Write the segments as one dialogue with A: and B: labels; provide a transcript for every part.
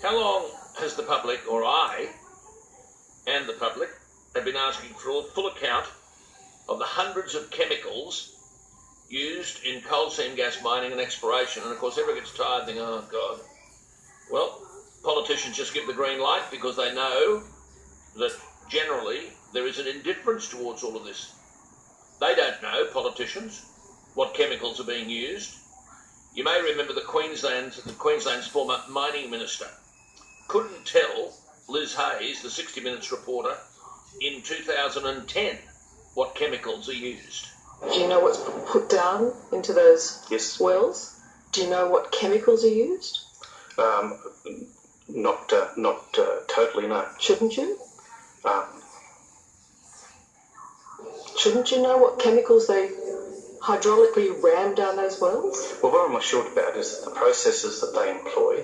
A: How long has the public, or I and the public, have been asking for a full account of the hundreds of chemicals used in coal seam gas mining and exploration? And of course, everyone gets tired thinking, oh God. Well, politicians just give the green light because they know that generally there is an indifference towards all of this. They don't know, politicians, what chemicals are being used. You may remember Queensland's former mining minister couldn't tell Liz Hayes, the 60 Minutes reporter, in 2010 what chemicals are used.
B: Do you know what's put down into those
C: Yes.
B: wells? Do you know what chemicals are used?
C: Not totally, no.
B: Shouldn't you? Shouldn't you know what chemicals they hydraulically ram down those wells?
C: Well, what I'm assured about is that the processes that they employ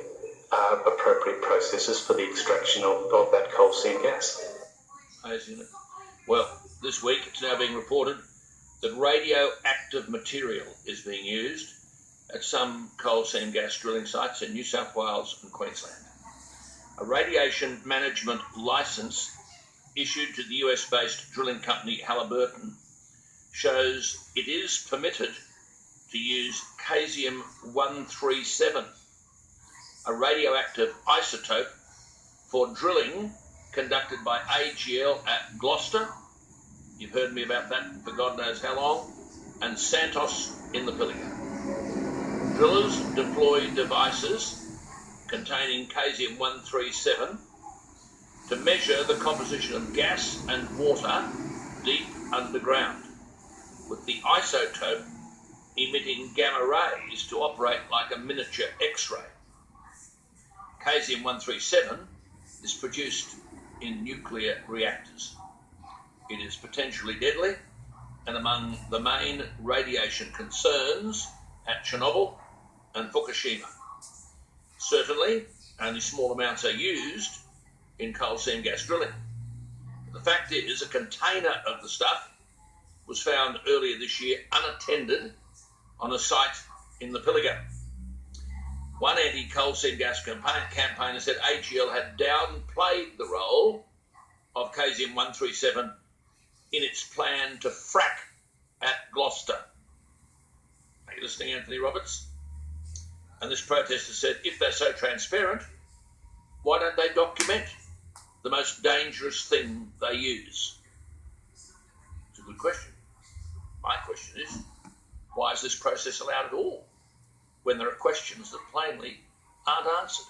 C: are appropriate processes for the extraction of that coal seam gas.
A: Isn't it? Well, this week it's now being reported that radioactive material is being used at some coal seam gas drilling sites in New South Wales and Queensland. A radiation management licence issued to the US-based drilling company Halliburton shows it is permitted to use Caesium-137, a radioactive isotope, for drilling conducted by AGL at Gloucester. You've heard me about that for God knows how long. And Santos in the Pilliga. Drillers deploy devices containing Caesium-137 to measure the composition of gas and water deep underground, with the isotope emitting gamma rays to operate like a miniature X-ray. Caesium-137 is produced in nuclear reactors. It is potentially deadly and among the main radiation concerns at Chernobyl and Fukushima. Certainly, only small amounts are used in coal seam gas drilling. The fact is, a container of the stuff was found earlier this year unattended on a site in the Pilliga. One anti-coal seam gas campaigner said AGL had downplayed the role of Caesium-137 in its plan to frack at Gloucester. Are you listening, Anthony Roberts? And this protester said, if they're so transparent, why don't they document the most dangerous thing they use? It's a good question. My question is, why is this process allowed at all when there are questions that plainly aren't answered?